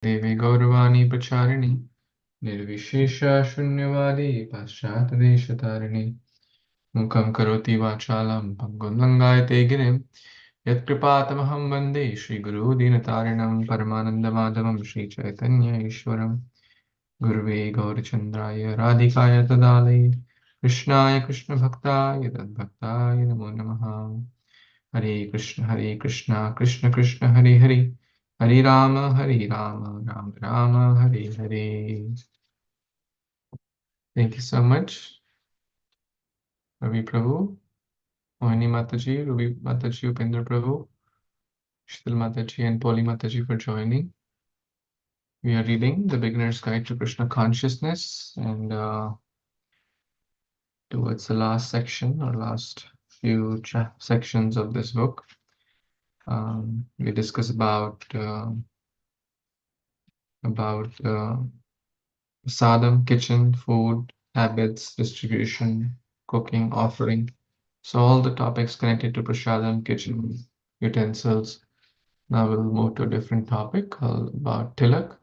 देवी गौरवाणी प्रचारिणि निर्विशेषा शून्यवादी पाश्चात्यदेशतारिणि मुखं करोति वाचालं पङ्गुं लङ्घयते गिरिं यत्कृपातमहं वन्दे श्रीगुरुदीनतारिणं परमानन्दमाधवं श्रीचैतन्य ईश्वरं गुरुवे गौरचन्द्राय राधिकाय तदालये कृष्णाय कृष्णभक्ताय तद्भक्ताय नमो नमः हरे Krishna Krishna Krishna Hare Hare Hare Ram Ram Ram Hare Hare. Thank you so much, Ravi Prabhu, Mohini Mataji, Ruby Mataji, Upendra Prabhu, Shil Mataji, and Poli Mataji for joining. We are reading The Beginner's Guide to Krishna Consciousness, and towards the last section or last few sections of this book, we discuss about sadham, kitchen, food, habits, distribution, cooking, offering. So all the topics connected to prasadam, kitchen, utensils. Now we'll move to a different topic called about tilak.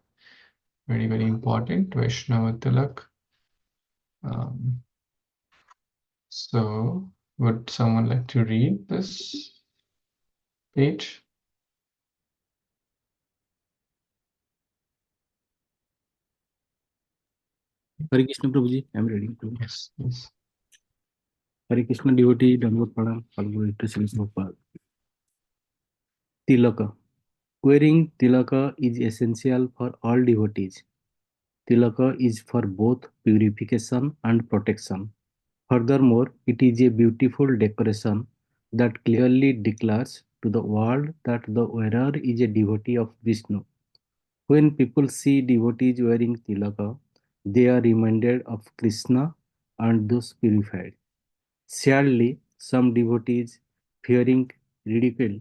Very, very important, Vaishnava Tilak. So would someone like to read this page? Hare Krishna Prabhuji, I am reading to. Yes, yes. Hare Krishna devotee, Dandavat Pranam, Palguru to Sri Prabhupada. Tilaka. Wearing tilaka is essential for all devotees. Tilaka is for both purification and protection. Furthermore, it is a beautiful decoration that clearly declares to the world that the wearer is a devotee of Vishnu. When people see devotees wearing tilaka, they are reminded of Krishna and those purified. Sadly, some devotees, fearing ridicule,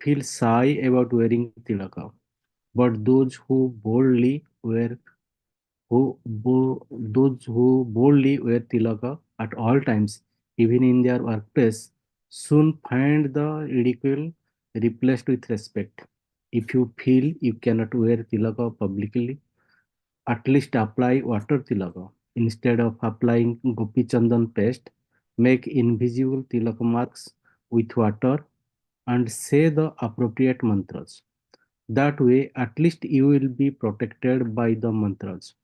feel shy about wearing tilaka, but those who boldly wear tilaka at all times, even in their workplace, soon find the ridicule replaced with respect. If you feel you cannot wear tilaka publicly, at least apply water tilaka. Instead of applying gopi chandan paste, make invisible tilaka marks with water and say the appropriate mantras. That way, at least you will be protected by the mantras.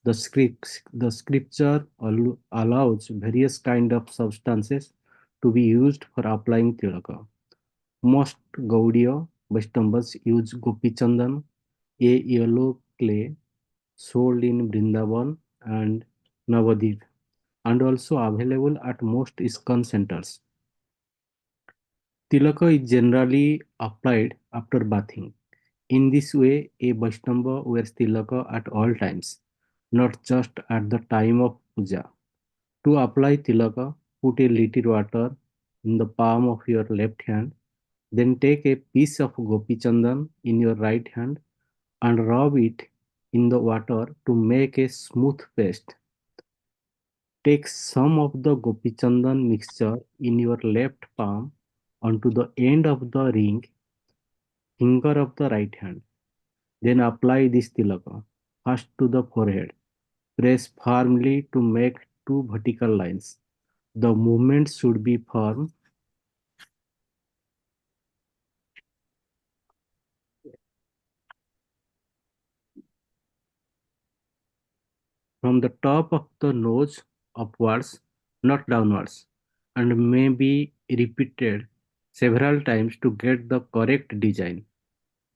The scripture allows various kind of substances to be used for applying tilaka. Most Gaudiya Vaishnavas use gopi chandan, a yellow clay sold in Vrindavan and Navadvip, and also available at most Iskcon centers. Tilaka is generally applied after bathing. In this way, a Vaishnava wears tilaka at all times, not just at the time of puja. To apply tilaka, put a little water in the palm of your left hand, then take a piece of gopi chandan in your right hand and rub it in the water to make a smooth paste. Take some of the gopi chandan mixture in your left palm onto the end of the ring finger of the right hand. Then apply this tilaka first to the forehead. Press firmly to make two vertical lines. The movement should be firm. From the top of the nose upwards, not downwards, and may be repeated several times to get the correct design.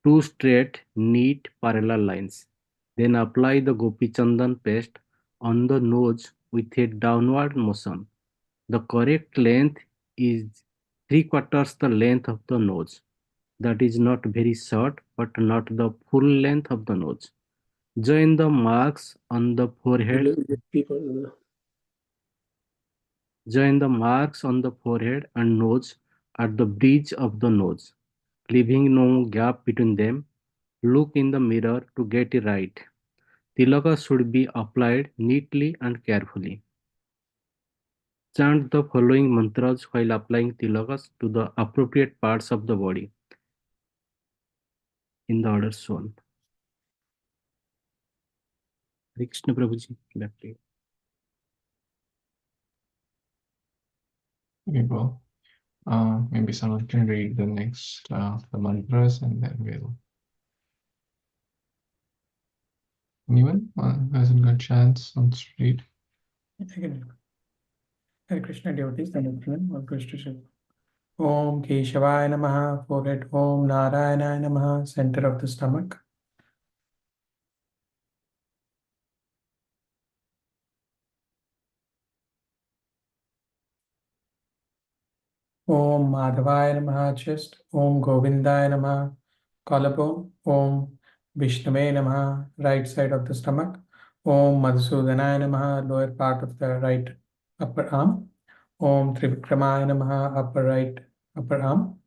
Two straight, neat parallel lines. Then apply the gopi chandan paste on the nose with a downward motion. The correct length is 3/4 the length of the nose. That is not very short, but not the full length of the nose. Join the marks on the forehead. Join the marks on the forehead and nose at the bridge of the nose, leaving no gap between them. Look in the mirror to get it right. Tilaka should be applied neatly and carefully. Chant the following mantras while applying tilakas to the appropriate parts of the body in the order shown. Hare Krishna Prabhuji. Back to you. Okay, well, maybe someone can read the next the mantras, and then we'll. Anyone who hasn't got a chance, let's read. Again, Hare Krishna devotees, the afternoon or Krishna. Om Keshavaya Namaha, forehead. Om Narayana Namaha, center of the stomach. Om Madhavaya Namaha, chest. Om Govindaya Namaha, collarbone. Om Vishnave Namaha, right side of the stomach. Om Madhusudanaya Namaha, lower part of the right upper arm. Om Trivikramaya Namaha, upper right upper arm.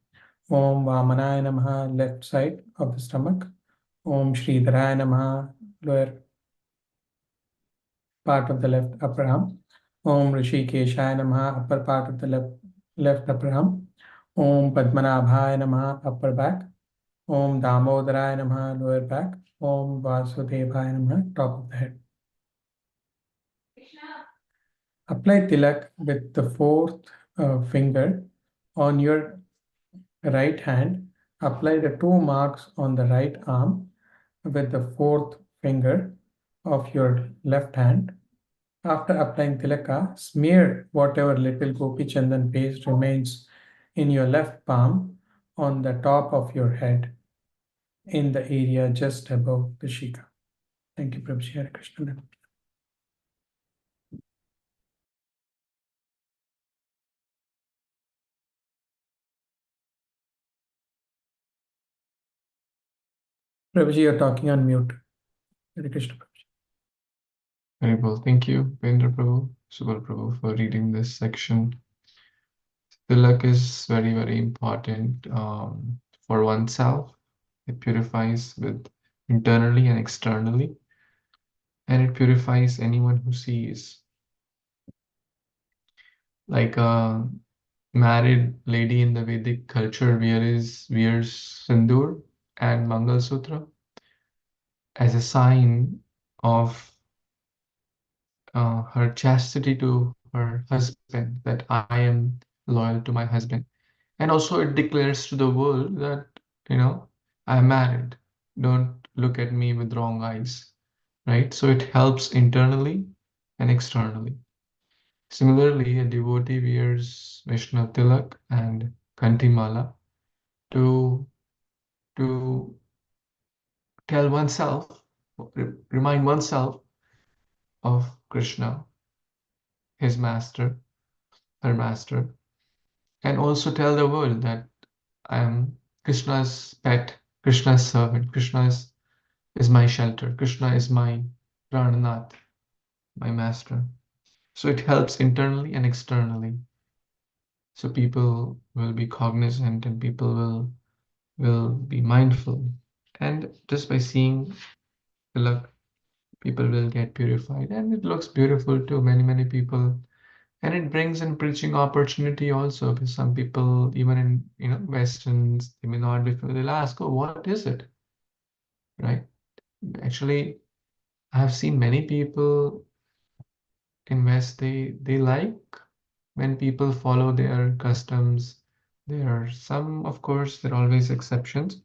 Om Vamanaya Namaha, left side of the stomach. Om Sridharaya Namaha, lower part of the left upper arm. Om Rishikeshaya Namaha, upper part of the left upper arm. Om Padmanabhaya Namaha, upper back. Om Damodaraya Namaha, lower back. Om Vasudevaya Namaha, top of the head. Apply tilak with the fourth finger on your right hand. Apply the 2 marks on the right arm with the fourth finger of your left hand. After applying tilaka, smear whatever little gopi chandan paste remains in your left palm on the top of your head in the area just above the shika. Thank you, Prabhuji. Hare Krishna. Prabhuji, you're talking on mute. Hare Krishna. Prabhuji. Very well. Thank you, Pendra Prabhu, Subal Prabhu, for reading this section. Tilak is very, very important for oneself. It purifies with internally and externally, and it purifies anyone who sees. Like a married lady in the Vedic culture wears sindoor and Mangal Sutra as a sign of her chastity to her husband, that I am loyal to my husband. And also it declares to the world that, I'm married. Don't look at me with wrong eyes, right? So it helps internally and externally. Similarly, a devotee wears Vaishnava Tilak and Kantimala to to tell oneself, remind oneself of Krishna, his master, her master, and also tell the world that I am Krishna's pet, Krishna's servant, is my shelter, Krishna is my Prananath, my master. So it helps internally and externally. So people will be cognizant and people will be mindful. And just by seeing Tilak, people will get purified. And it looks beautiful to many, many people. And it brings in preaching opportunity also, because some people, even in Westerns, they may not be familiar. They'll ask, "Oh, what is it?" Right? Actually, I have seen many people in West. They like when people follow their customs. There are some, of course, there are always exceptions,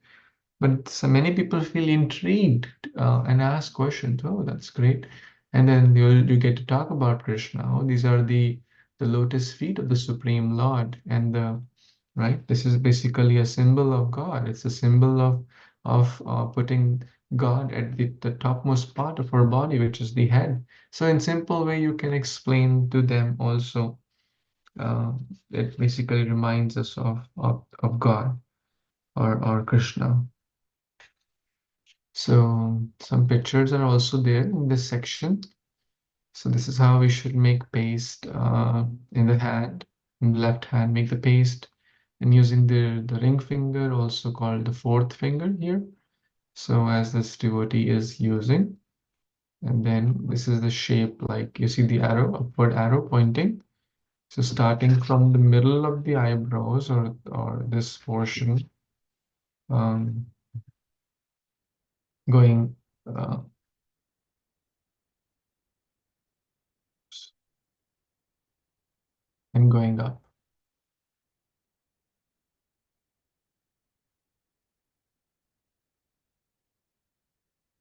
but so many people feel intrigued and ask questions. Oh, that's great. And then you get to talk about Krishna. Oh, these are the lotus feet of the Supreme Lord, and the right. This is basically a symbol of God. It's a symbol of putting God at the topmost part of our body, which is the head. So in simple way, you can explain to them also. Uh, it basically reminds us of God or Krishna. So some pictures are also there in this section. So this is how we should make paste in the hand, in the left hand, make the paste, and using the ring finger, also called the fourth finger here. So as this devotee is using, and then this is the shape, like you see the arrow, upward arrow pointing. So starting from the middle of the eyebrows or this portion, um, going going up.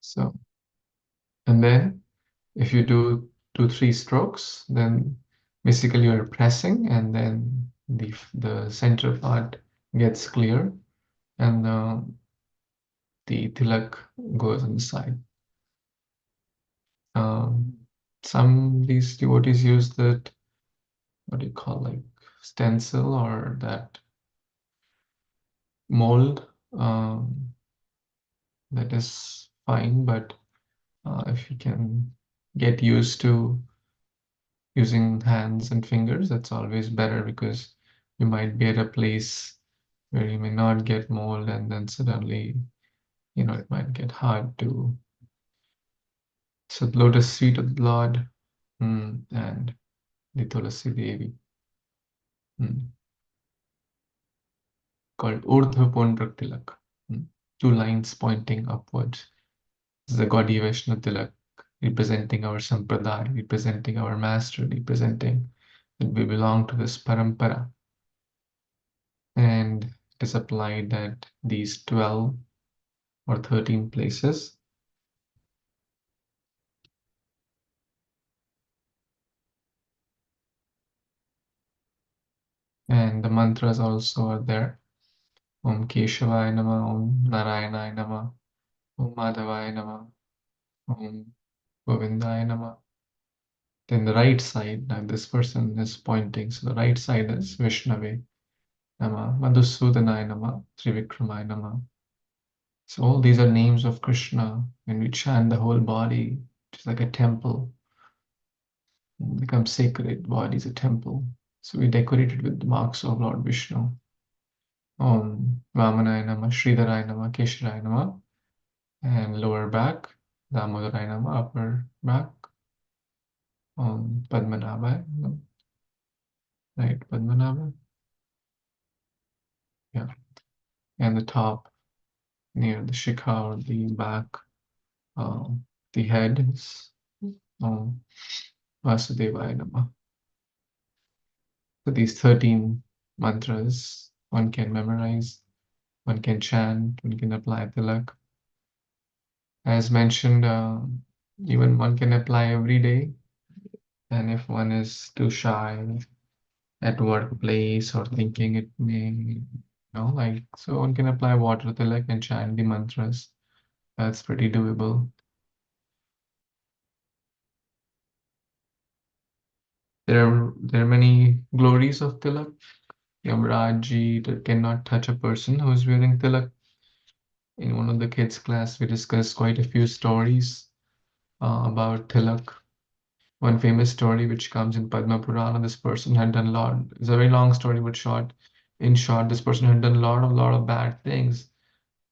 So, and then if you do 2-3 strokes, then basically you're pressing, and then the center part gets clear, and the tilak goes on the side. Some these devotees use that, what do you call, like stencil or that mold. That is fine, but if you can get used to using hands and fingers, that's always better, because you might be at a place where you may not get mold, and then suddenly, it might get hard to. So the lotus feet of the Lord, and the Tulasi Devi, called Urdhva Pundrak Tilak, 2 lines pointing upwards. This is the Gaudiya Vaishnava Tilak, representing our sampradaya, representing our master, representing that we belong to this parampara. And it is applied at these 12 or 13 places. And the mantras also are there. Om Keshavaya Nama, Om Narayana Nama, Om Madhavaya Nama, Om Govindaya Nama. Then the right side, now this person is pointing, so the right side is Vishnave Nama, Madhusudanaya Nama, Trivikramaya Nama. So all these are names of Krishna. When we chant, the whole body, it's like a temple, it becomes sacred. Body is a temple. So we decorate it with the marks of Lord Vishnu. Om Vamanaya Nama, Sridharaya Nama, Kesharaya Nama, and lower back, Damodaraya Nama, upper back, Om Padmanabhaya, right, Padmanabha, yeah, and the top near the shikha or the back, the head is Om Vasudevaya Nama. So these 13 mantras one can memorize, one can chant, one can apply tilak. As mentioned, even one can apply every day. And if one is too shy at workplace or thinking it may, so one can apply water tilak and chant the mantras. That's pretty doable. There are many glories of tilak. Yamaraj that cannot touch a person who is wearing tilak. In one of the kids' class, we discussed quite a few stories about tilak. One famous story which comes in Padma Purana, this person had done a lot. It's a very long story, but short. In short, this person had done a lot of bad things,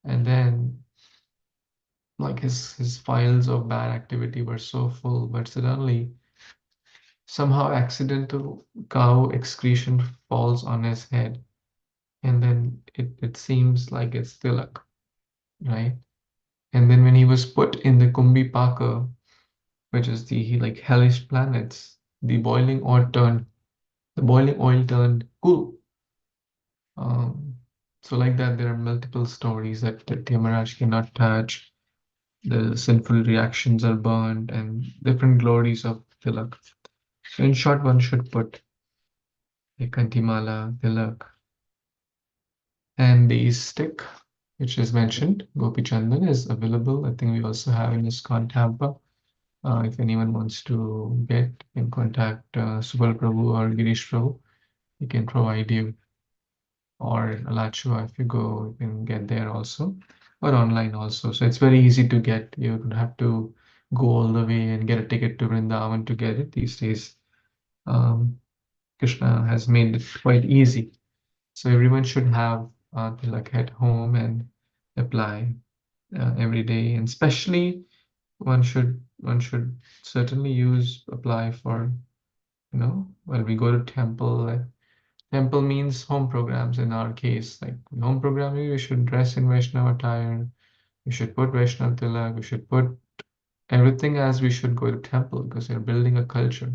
and then like his files of bad activity were so full, but suddenly somehow accidental cow excretion falls on his head, and then it seems like it's tilak, right? And then when he was put in the Kumbhipaka, which is the like hellish planets, the boiling oil turned cool. So like that, there are multiple stories that Yamaraj cannot touch. The sinful reactions are burned, and different glories of tilak. So in short, one should put a kantimala, tilak, and the stick, which is mentioned, Gopi Chandan, is available. I think we also have in Iskcon Tampa. If anyone wants to get, you can contact Subal Prabhu or Girish Prabhu. He can provide you, or Alachua, if you go, you can get there also, or online also. So it's very easy to get. You don't have to go all the way and get a ticket to Vrindavan to get it these days. Krishna has made it quite easy. So everyone should have tilak at home and apply every day, and especially one should certainly apply for, when we go to temple. Temple means home programs in our case. Like home programming, we should dress in Vaishnava attire. We should put Vaishnava tilak. We should put everything as we should go to temple, because we're building a culture.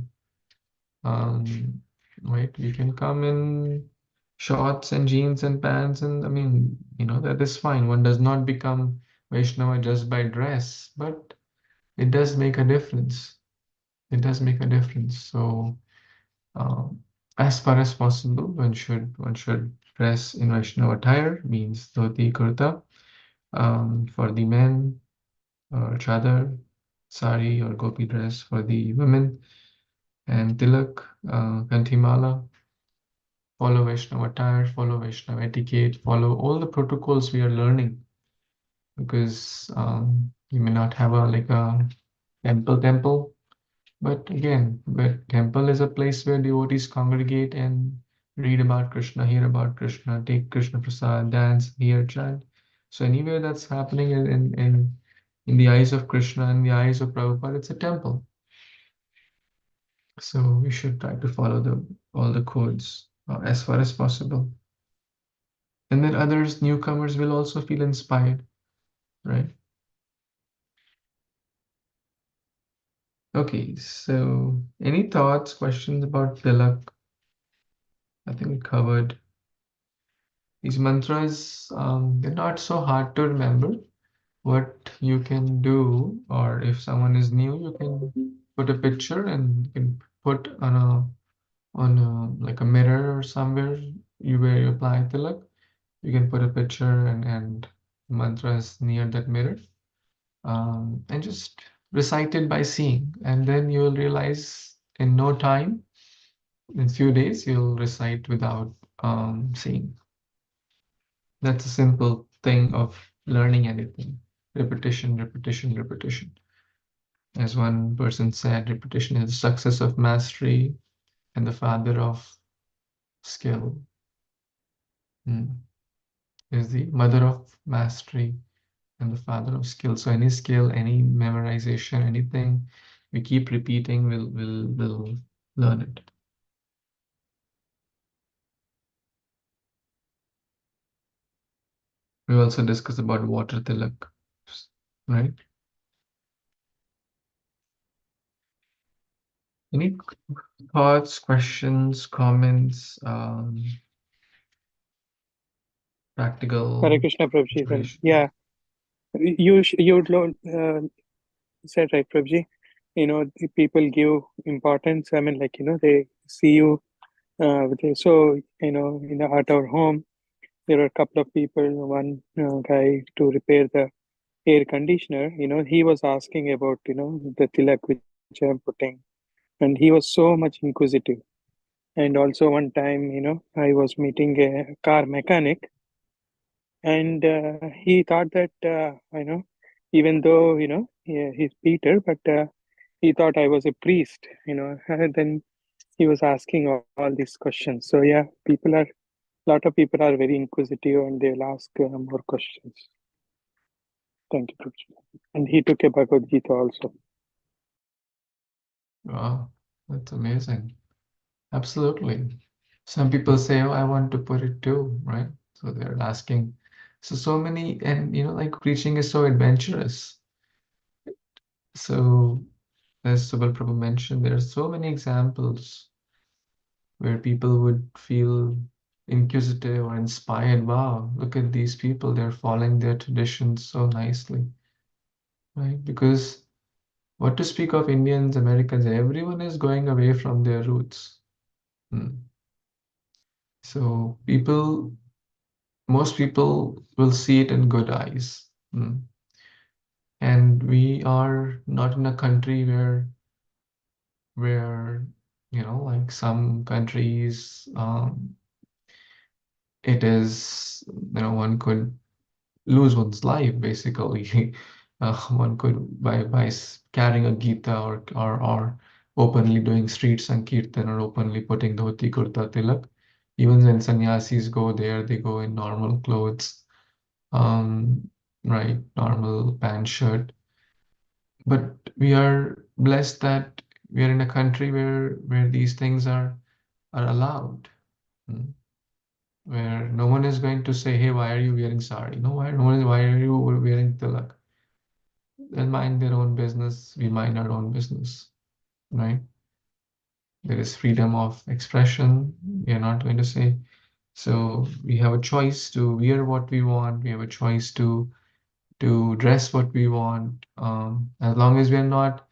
Um, right? We can come in shorts and jeans and pants, and I mean, that is fine. One does not become Vaishnava just by dress, but it does make a difference. It does make a difference. So, um, as far as possible, one should dress in Vaishnava attire, means dhoti, kurta. For the men, or chadar, sari or gopi dress for the women, and tilak, kanthimala. Follow Vaishnava attire, follow Vaishnava etiquette, follow all the protocols we are learning, because you may not have a temple, but again, temple is a place where devotees congregate and read about Krishna, hear about Krishna, take Krishna prasad, dance, hear, chant. So anywhere that's happening in the eyes of Krishna, in the eyes of Prabhupada, it's a temple. So we should try to follow all the codes as far as possible. And then others, newcomers, will also feel inspired, right? Okay, so any thoughts, questions about Tilak? I think we covered these mantras. They're not so hard to remember. What you can do, or if someone is new, you can put a picture and you can put on like a mirror or somewhere where you apply Tilak. You can put a picture and mantras near that mirror, and just recite it by seeing, and then you will realize in no time, in few days, you'll recite without seeing. That's a simple thing of learning anything. Repetition, repetition, repetition. As one person said, repetition is the success of mastery and the father of skill. Is the mother of mastery and the father of skill. So any skill, any memorization, anything we keep repeating, will learn it. We also discussed about water tilak, right? Any thoughts, questions, comments, Hare practical Krishna, Prabhuji. Well, situation? yeah, you would said right, Prabhuji. The people give importance. I mean, like they see you. So at our home, there are a couple of people. One guy to repair the air conditioner. He was asking about the tilak which I'm putting, and he was so much inquisitive. And also one time, I was meeting a car mechanic, and he thought that even though he's Peter, but he thought I was a priest. And then he was asking all these questions. So yeah, a lot of people are very inquisitive, and they'll ask more questions. Thank you, Prabhuji. And he took a Bhagavad Gita also. Wow, that's amazing. Absolutely. Some people say, "Oh, I want to put it too," right? So they're asking. So many, and like preaching is so adventurous. So as Subal Prabhu mentioned, there are so many examples where people would feel inquisitive or inspired. Wow, look at these people, they're following their traditions so nicely, right? Because what to speak of Indians, Americans, everyone is going away from their roots. So most people will see it in good eyes. And we are not in a country where like some countries, it is, one could lose one's life basically. One could by carrying a Gita, or openly doing street sankirtan, or openly putting dhoti kurta tilak. Even when sannyasis go there, they go in normal clothes, um, right, normal pant shirt. But we are blessed that we are in a country where these things are allowed. mm, where no one is going to say, "Hey, why are you wearing sari?" Why are you wearing tilak? They'll mind their own business. We mind our own business, right? There is freedom of expression. We are not going to say. So we have a choice to wear what we want. We have a choice to dress what we want. As long as we are not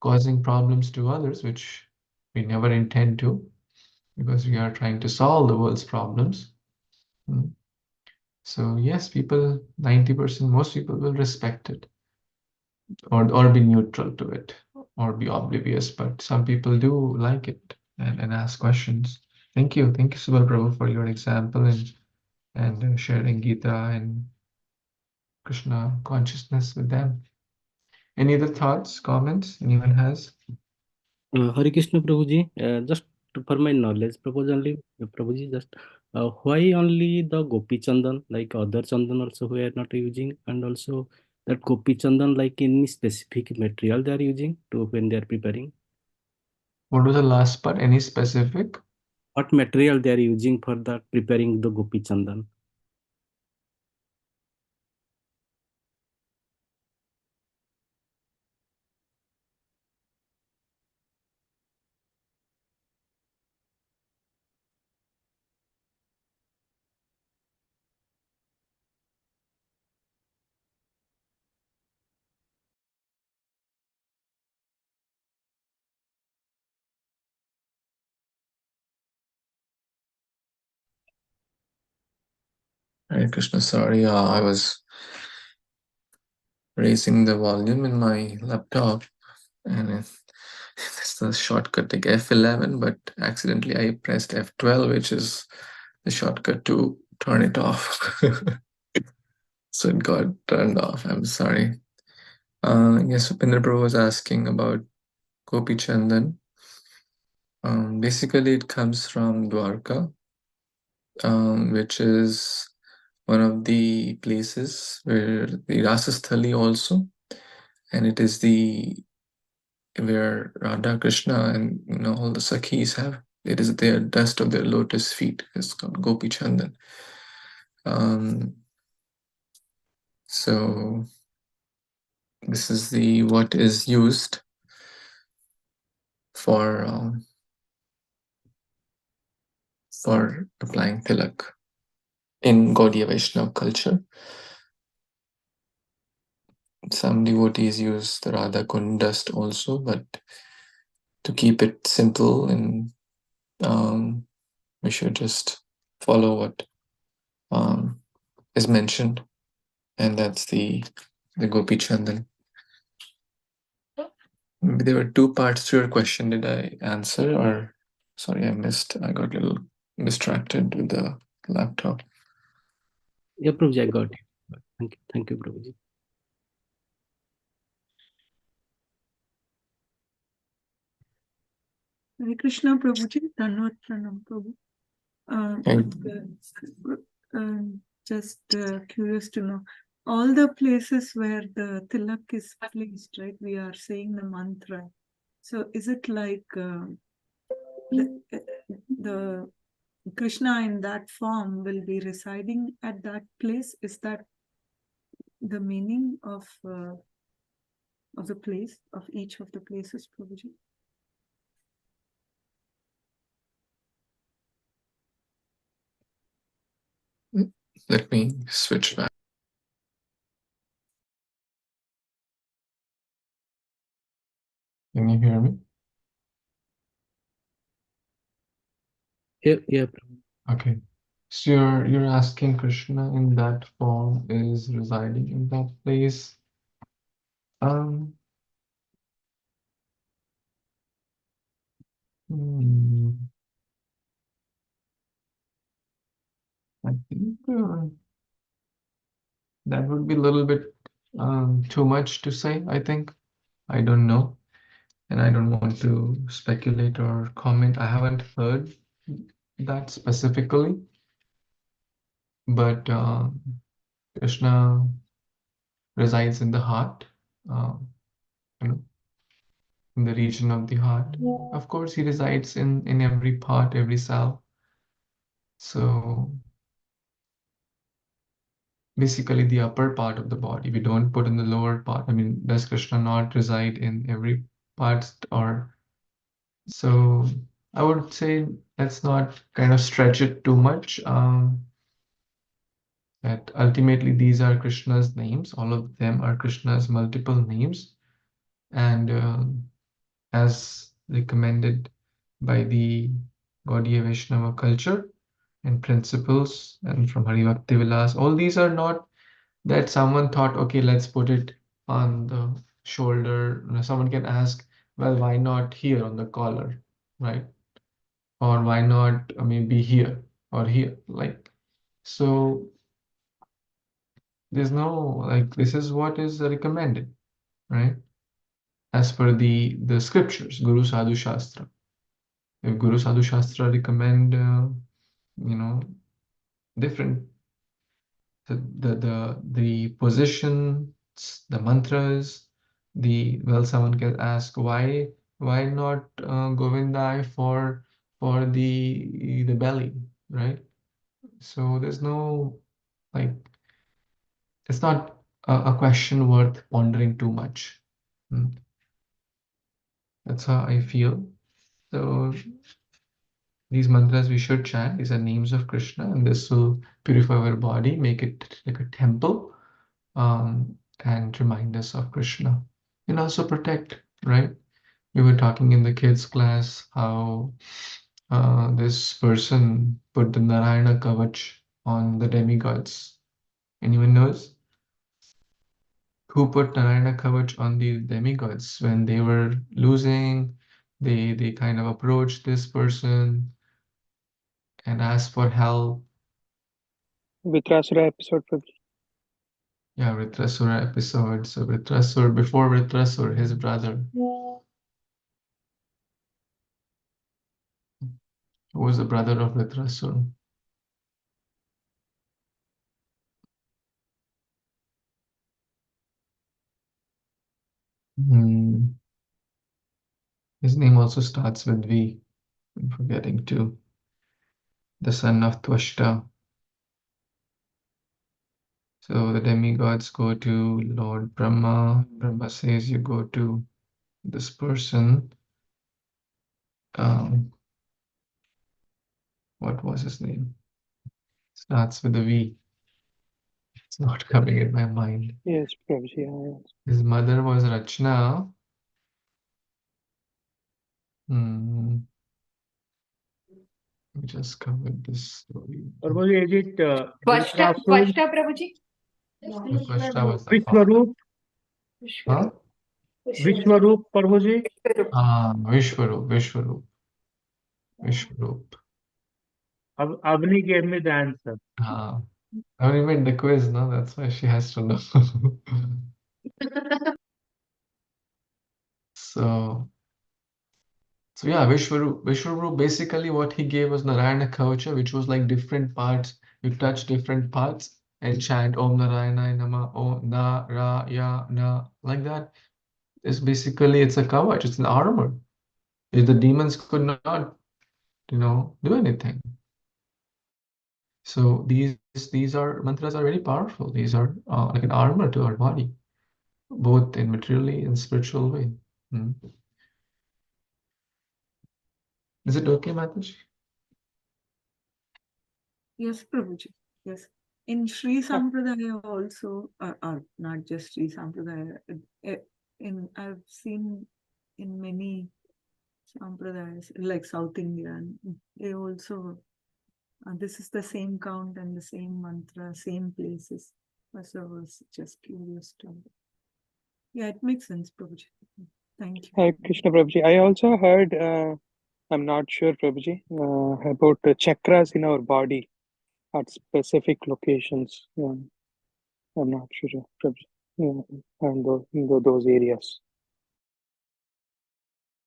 causing problems to others, which we never intend to, because we are trying to solve the world's problems. Mm. So yes, people, 90%, most people will respect it, or be neutral to it, or be oblivious. But some people do like it and ask questions. Thank you. Thank you, Subal Prabhu, for your example and sharing Gita and Krishna consciousness with them. Any other thoughts, comments anyone has? Hare Krishna Prabhuji, just for my knowledge, propose only, Prabhuji, just why only the Gopi Chandan, like other Chandan also we are not using, and also that Gopi Chandan, like any specific material they are using to when they are preparing? What was the last part? Any specific? What material they are using for that preparing the Gopi Chandan? Hare Krishna, sorry, I was raising the volume in my laptop, and it's the shortcut like F11, but accidentally I pressed F12, which is the shortcut to turn it off. So it got turned off. I'm sorry. Yes, Upendra Prabhu was asking about Gopi Chandan. Basically, it comes from Dwarka, which is one of the places where the Rasasthali also, and it is the where Radha Krishna and all the Sakhis have. It is their dust of their lotus feet. It's called Gopi Chandan. So this is the what is used for applying tilak in Gaudiya Vaishnava culture. Some devotees use the Radha Kund dust also, but to keep it simple, and we should just follow what is mentioned, and that's the Gopi Chandan. Maybe there were two parts to your question. Did I answer, or sorry, I missed? I got a little distracted with the laptop. Yeah, Prabhuji, I got it. Thank you, Prabhuji. Hare Krishna Prabhuji, Dhanavad Pranam Prabhu. Just curious to know, all the places where the tilak is placed, right? We are saying the mantra. So is it like the Krishna in that form will be residing at that place? Is that the meaning of the place, of each of the places, Prabhuji? Let me switch back. Can you hear me? Yeah, Prabhuji. Okay. So you're asking Krishna in that form is residing in that place. I think that would be a little bit too much to say, I think. I don't know. And I don't want to speculate or comment. I haven't heard that specifically. But Krishna resides in the heart, you know, in the region of the heart. Of course, he resides in every part, every cell. So basically the upper part of the body. We don't put in the lower part. I mean, does Krishna not reside in every part, or So I would say let's not kind of stretch it too much. That ultimately these are Krishna's names. All of them are Krishna's multiple names, and as recommended by the Gaudiya Vaishnava culture and principles, and from Hari Bhakti Vilas, all these are not that someone thought, okay, let's put it on the shoulder. Someone can ask, well, why not here on the collar, right? Or why not maybe here or here? Like, so there's no, like, this is what is recommended, right? As per the scriptures, Guru Sadhu Shastra. If Guru Sadhu Shastra recommend, you know, different the positions, the mantras, the well, someone can ask why not Govindai for the belly, right? So there's no like it's not a question worth pondering too much. Mm. That's how I feel. So these mantras we should chant. These are names of Krishna, and this will purify our body, make it like a temple, and remind us of Krishna, and also protect. Right? We were talking in the kids' class how this person put the Narayana Kavach on the demigods. Anyone knows who put Narayana Kavach on the demigods when they were losing? They kind of approached this person and asked for help. Vitrasura episode, Prabhuji. Yeah, Vritrasura episode. So Vritrasur, before Vritrasur, his brother, who was the brother of Vritrasur. Hmm. His name also starts with V. I'm forgetting to. The son of Twashta. So the demigods go to Lord Brahma. Brahma says you go to this person. What was his name? Starts with a V. It's not coming in my mind. Yes, Prabhuji. Yeah, His mother was Rachna. Hmm. We just covered this story. Prabhuji, is it Tvashta, Dhritarashtra, Tvashta, Prabhuji. The Twashta was the father. Vishwaroop, Huh? Vishwaroop, Prabhuji? Vishwaroop, Vishwaroop, Vishwaroop. Avni gave me the answer. I only made the quiz, no? That's why she has to know. So, so yeah, Vishwaroop, basically what he gave was Narayana Kavacha, which was like different parts. You touch different parts and chant Om Narayana Nama, Om Na Ra Ya Na, like that. It's basically it's a kavach, it's an armor. If the demons could not, do anything. So these are mantras are very powerful. These are like an armor to our body, both in materially and spiritual way. Hmm. Is it okay, Mataji? Yes, Prabhuji. Yes. In Sri Sampradaya also, not just Sri Sampradaya, I've seen in many Sampradayas, like South Indian, they also, this is the same count and the same mantra, same places. So I was just curious to. Yeah, it makes sense, Prabhuji. Thank you. Hare Krishna, Prabhuji. I also heard, I'm not sure, Prabhuji, about the chakras in our body at specific locations. I'm not sure, Prabhuji. Yeah, and those areas.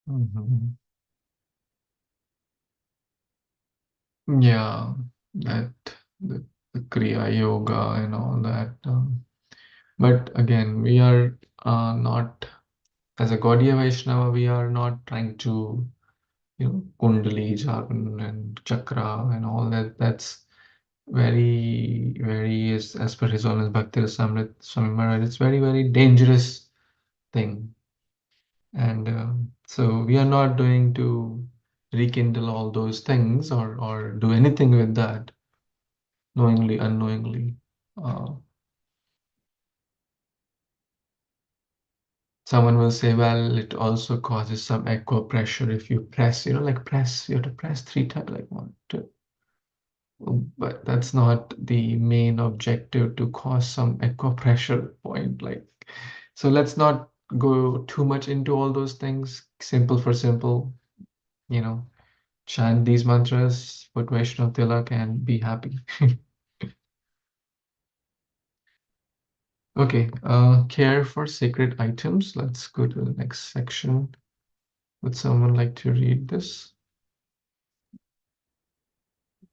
Mhm. Yeah, that the Kriya Yoga and all that. But again, we are not, as a Gaudiya Vaishnava, we are not trying to, Kundali, Jagan, and Chakra and all that. That's very, very, as per His Holiness Bhakti Rasamrit Swami Maharaj, it's very, very dangerous thing. And So we are not doing to rekindle all those things or do anything with that, knowingly, unknowingly. Someone will say, well, it also causes some echo pressure if you press, like press, you have to press 3 times, like 1, 2. But that's not the main objective to cause some echo pressure point. So let's not go too much into all those things. Simple for simple, chant these mantras, put Vaishnava Tilak and be happy. Okay, care for sacred items. Let's go to the next section. Would someone like to read this?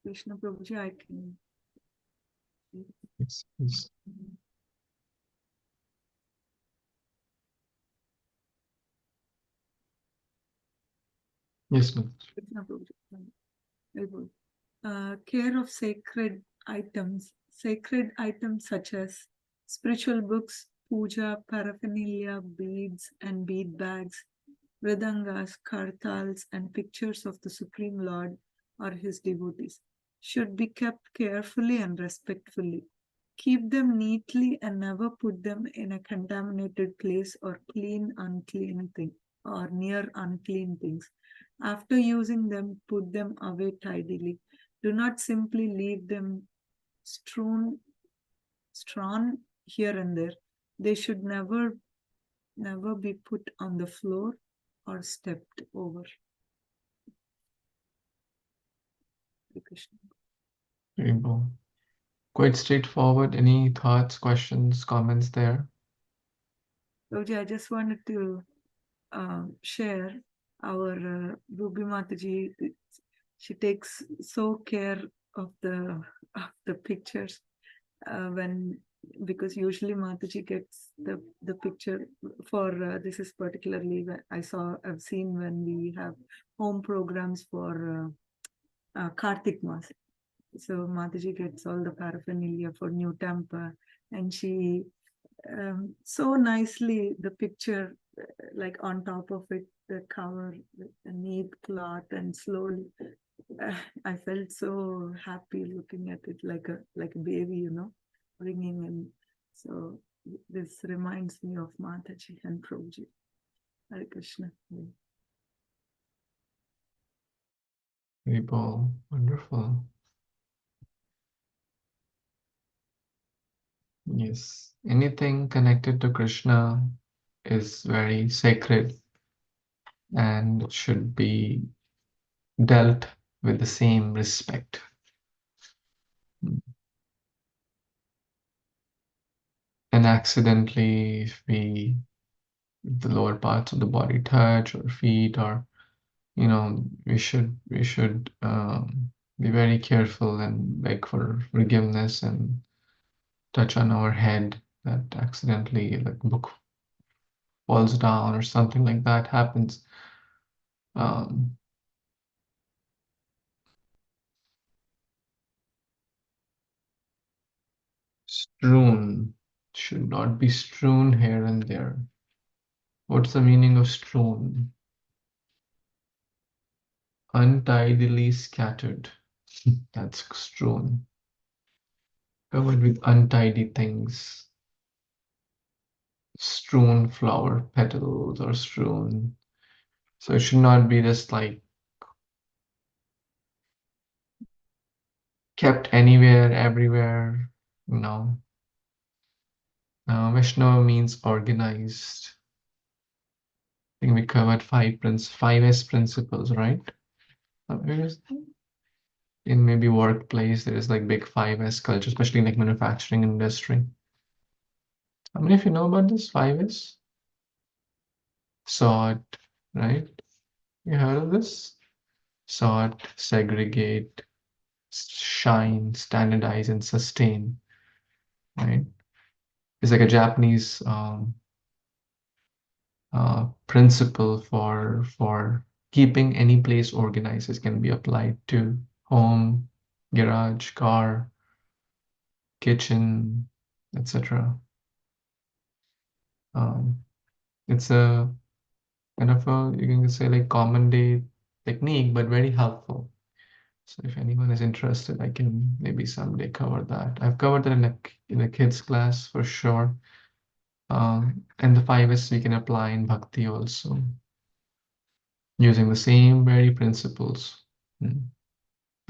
Krishna Prabhuji, I can. Yes, please. Yes, ma'am. Krishna Prabhuji. Very good. Care of sacred items such as spiritual books, puja, paraphernalia, beads and bead bags, Vedangas, kartals, and pictures of the Supreme Lord or his devotees should be kept carefully and respectfully. Keep them neatly and never put them in a contaminated place or unclean thing or near unclean things. After using them, put them away tidily. Do not simply leave them strewn here and there. They should never be put on the floor or stepped over. Krishna. Rainbow. Quite straightforward. Any thoughts, questions, comments there? Roji, I just wanted to share our Ruby Mataji. She takes so care of the pictures because usually Mataji gets the picture for this is particularly I've seen when we have home programs for Kartik Mas. So Mataji gets all the paraphernalia for new temple, and she so nicely the picture, like on top of it, the cover with a neat cloth, and slowly, I felt so happy looking at it like a baby, bringing in. So this reminds me of Mataji and Prabhuji. Hare Krishna. Rainbow. Wonderful. Yes. Anything connected to Krishna is very sacred and should be dealt with the same respect. And accidentally, if the lower parts of the body touch or feet, or we should be very careful and beg for forgiveness and touch on our head that accidentally like book falls down or something like that happens. Strewn should not be strewn here and there. What's the meaning of strewn? Untidily scattered. That's strewn. Covered with untidy things. Strewn flower petals or strewn. So it should not be just like kept anywhere, everywhere, Vaishnava means organized. I think we covered 5S principles, right? In maybe workplace, there is like big 5S culture, especially in like manufacturing industry. How many of you know about this 5S? Sort, right? You heard of this? Sort, segregate, shine, standardize, and sustain, right? It's like a Japanese principle for keeping any place organized. It can be applied to home, garage, car, kitchen, etc. It's a kind of a, you can say like common day technique, but very helpful. So if anyone is interested, I can maybe someday cover that. I've covered it in a kids class for sure. And the 5S we can apply in Bhakti also, using the same very principles. Hmm.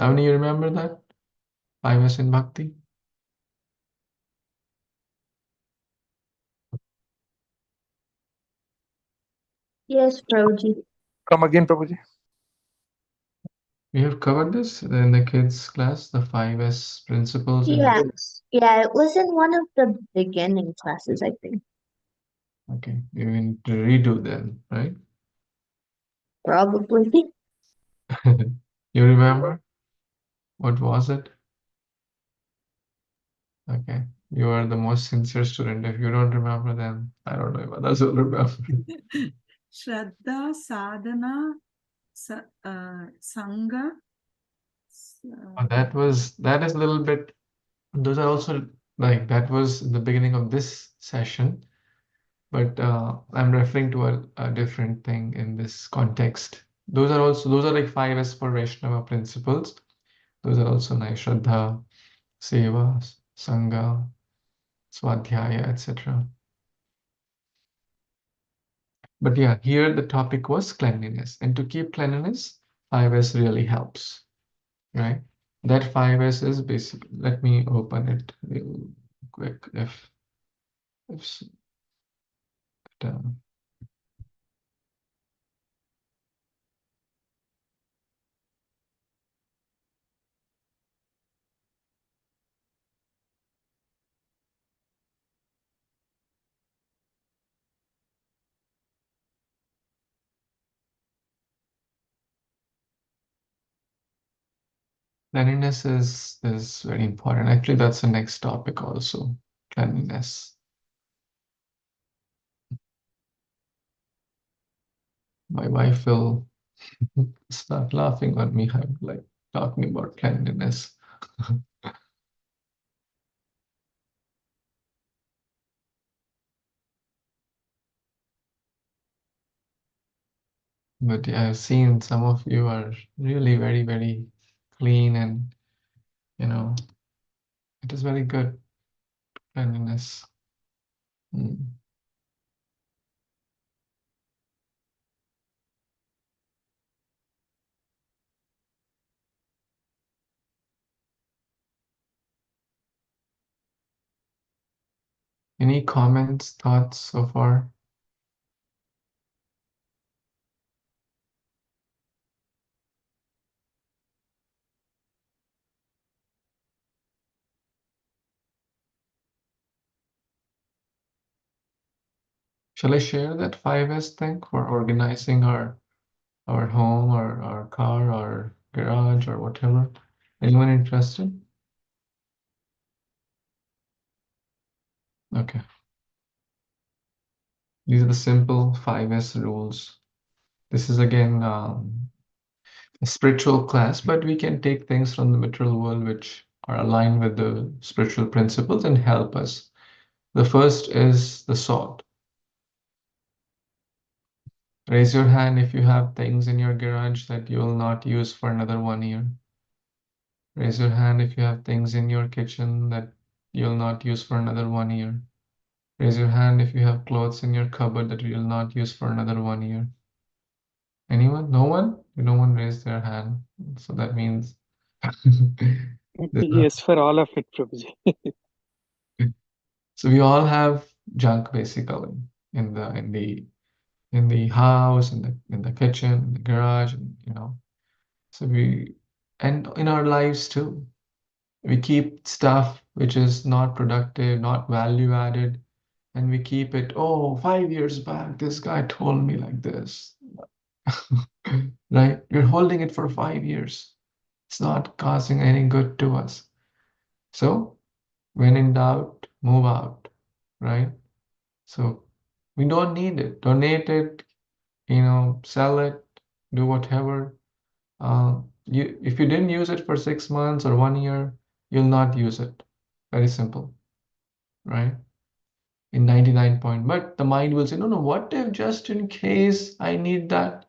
Avani, you remember that? 5S in Bhakti? Yes, Prabhuji. Come again, Prabhuji. We have covered this in the kids class, the 5S principles in Yes. Yeah, it was in one of the beginning classes, I think. Okay, you need to redo them, right? Probably. You remember? What was it? Okay, you are the most sincere student. If you don't remember, then I don't know if others will remember. Shraddha, sadhana, sangha. Oh, that is a little bit. Those are also like that was in the beginning of this session, but I'm referring to a different thing in this context. Those are like 5S for Vaishnava principles. Those are also nice. Shraddha, Seva, Sangha, Swadhyaya, etc. But yeah, here the topic was cleanliness. And to keep cleanliness, 5S really helps, right? That 5S is basically, let me open it real quick if uh, cleanliness is very important. Actually, that's the next topic also, cleanliness. My wife will start laughing on me. I'm like talking about cleanliness. But yeah, I've seen some of you are really very, very clean and you know, it is very good cleanliness. Mm. Any comments, thoughts so far? Shall I share that 5S thing for organizing our home or our car or garage or whatever? Anyone interested? Okay. These are the simple 5S rules. This is again a spiritual class, but we can take things from the material world which are aligned with the spiritual principles and help us. The first is the sword. Raise your hand if you have things in your garage that you will not use for another 1 year. Raise your hand if you have things in your kitchen that you'll not use for another 1 year. Raise your hand if you have clothes in your cupboard that you'll not use for another 1 year. Anyone? No one? No one raised their hand. So that means there's no- Yes, for all of it, Prabhuji. so we all have junk basically in the house, in the kitchen, in the garage, and so we and in our lives too. We keep stuff which is not productive, not value added, and we keep it, oh, 5 years back, this guy told me like this. Right? You're holding it for 5 years. It's not causing any good to us. So, when in doubt, move out, right? So, we don't need it. Donate it, sell it, do whatever. If you didn't use it for 6 months or 1 year, you'll not use it. Very simple, right? in 99 point, but the mind will say, no, no, what if just in case I need that?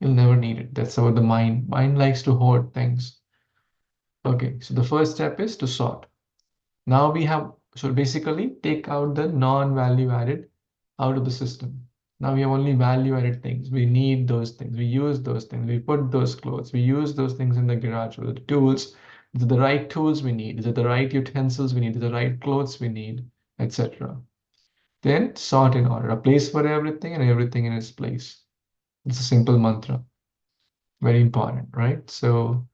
You'll never need it. That's about the mind. Mind likes to hoard things. Okay, so the first step is to sort. Now we have, so basically take out the non-value added out of the system. Now we have only value added things. We need those things. We use those things. We put those clothes. We use those things in the garage with the tools. Is it the right tools we need? Is it the right utensils we need? Is it the right clothes we need? Etc. Then sort in order. A place for everything and everything in its place. It's a simple mantra. Very important, right? So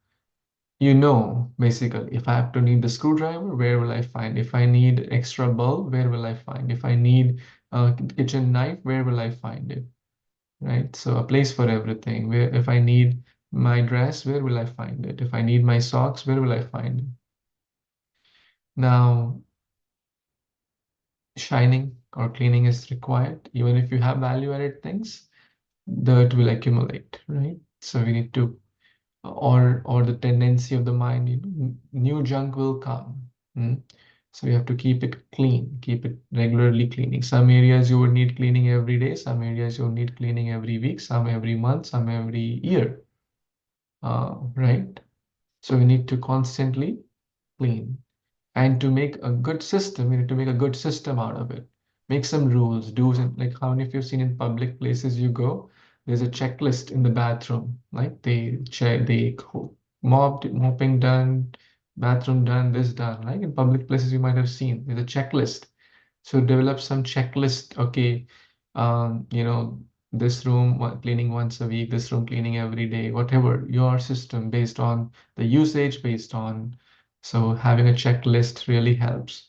basically, if I have to need the screwdriver, where will I find? If I need extra bulb, where will I find? If I need a kitchen knife, where will I find it? Right? So a place for everything. Where if I need my dress, where will I find it? If I need my socks, where will I find it? Now, shining or cleaning is required. Even if you have value-added things, dirt will accumulate, right? So we need to or the tendency of the mind, new junk will come. So you have to keep it clean, keep it regularly cleaning. Some areas you would need cleaning every day, some areas you'll need cleaning every week, some every month, some every year, right? So we need to constantly clean. And to make a good system, you need to make a good system out of it. Make some rules, do's, and like how many of you have seen in public places you go, there's a checklist in the bathroom. Like they check, mopping done, bathroom done, this done. Like in public places you might have seen, there's a checklist. So develop some checklist. Okay, this room cleaning once a week, this room cleaning every day, whatever your system based on the usage, based on so having a checklist really helps.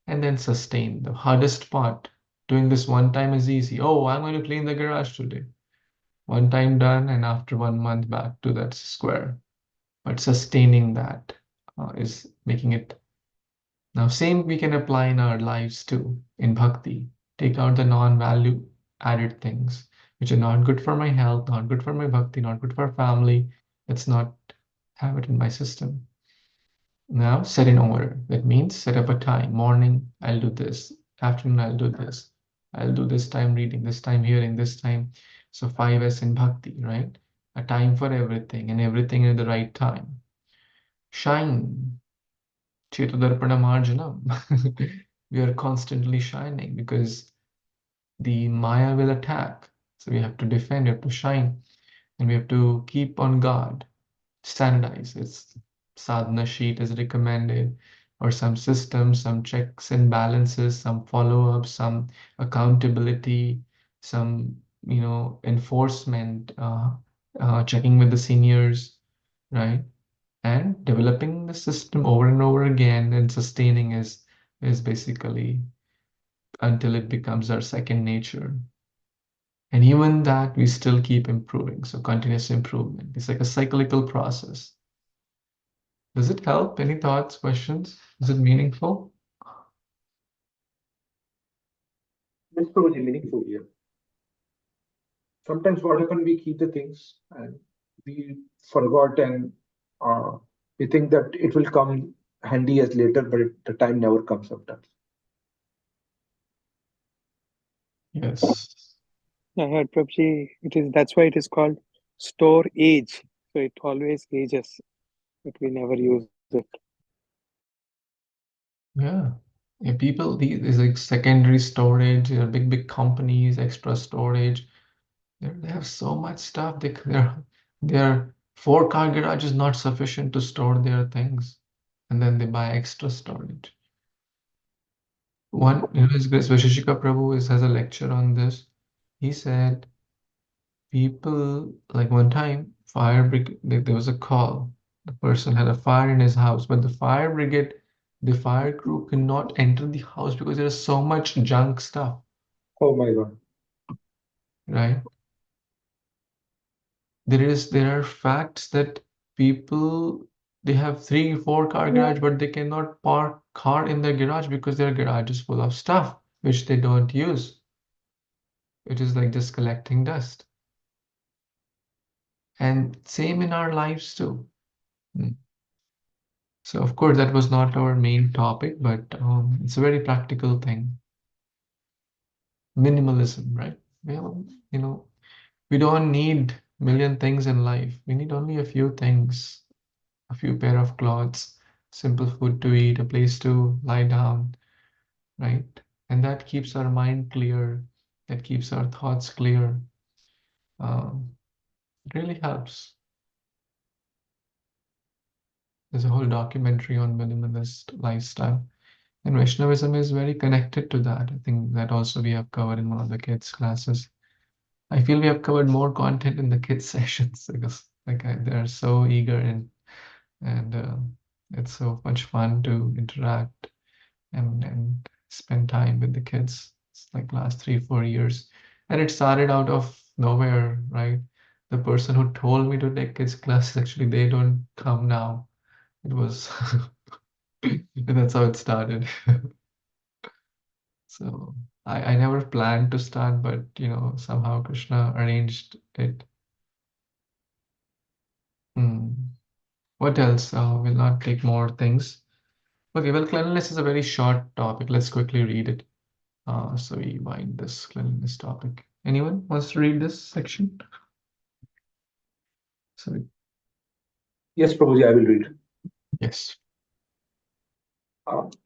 And then sustain. The hardest part, doing this one time is easy. Oh, I'm going to clean the garage today. One time done, and after 1 month back to that square. But sustaining that is making it. Now, same we can apply in our lives too, in bhakti. Take out the non-value added things, which are not good for my health, not good for my bhakti, not good for family. Let's not have it in my system. Now set in order. That means set up a time. Morning, I'll do this. Afternoon, I'll do this. I'll do this time reading, this time hearing, this time. So 5S in bhakti, right? A time for everything and everything at the right time. Shine. Chetodarpana marjanam. We are constantly shining because the Maya will attack. So we have to defend, we have to shine, and we have to keep on guard. Standardize. It's sadhana sheet is recommended, or some system, some checks and balances, some follow-up, some accountability, some enforcement, checking with the seniors, right? And developing the system over and over again and sustaining is basically until it becomes our second nature. And even that, we still keep improving. So continuous improvement. It's like a cyclical process. Does it help? Any thoughts, questions? Is it meaningful? It's probably meaningful here. Sometimes what happens, we keep the things and we forgot, and we think that it will come handy as later, but the time never comes sometimes. Yes. I heard Prabhuji, that's why it is called store age. So it always ages, but we never use it. Yeah. People, these like secondary storage, there are big companies, extra storage. They have so much stuff. Their 4-car garage is not sufficient to store their things. And then they buy extra storage. His Grace Vashishika Prabhu has a lecture on this. He said, people, like one time, fire brigade, there was a call. The person had a fire in his house, but the fire crew could not enter the house because there is so much junk stuff, Oh my God. right? There are facts that people, they have 3-4-car garage, but they cannot park car in their garage because their garage is full of stuff which they don't use. It is like just collecting dust. And same in our lives too. So of course that was not our main topic, but it's a very practical thing. minimalism, right? Well, we don't need million things in life. We need only a few things, a few pair of clothes, simple food to eat, a place to lie down, right? And that keeps our mind clear, that keeps our thoughts clear. It really helps. There's a whole documentary on minimalist lifestyle. And Vaishnavism is very connected to that. I think that also we have covered in one of the kids' classes. I feel we have covered more content in the kids' sessions because they're so eager and it's so much fun to interact and spend time with the kids. It's like last 3 4 years, and it started out of nowhere, right? The person who told me to take kids classes, actually they don't come now. It was that's how it started. So I never planned to start, but somehow Krishna arranged it. Hmm. What else? We'll not take more things. Okay, well, cleanliness is a very short topic. Let's quickly read it. So we wind this cleanliness topic. Anyone wants to read this section? Sorry. Yes, Prabhuji, I will read. Yes.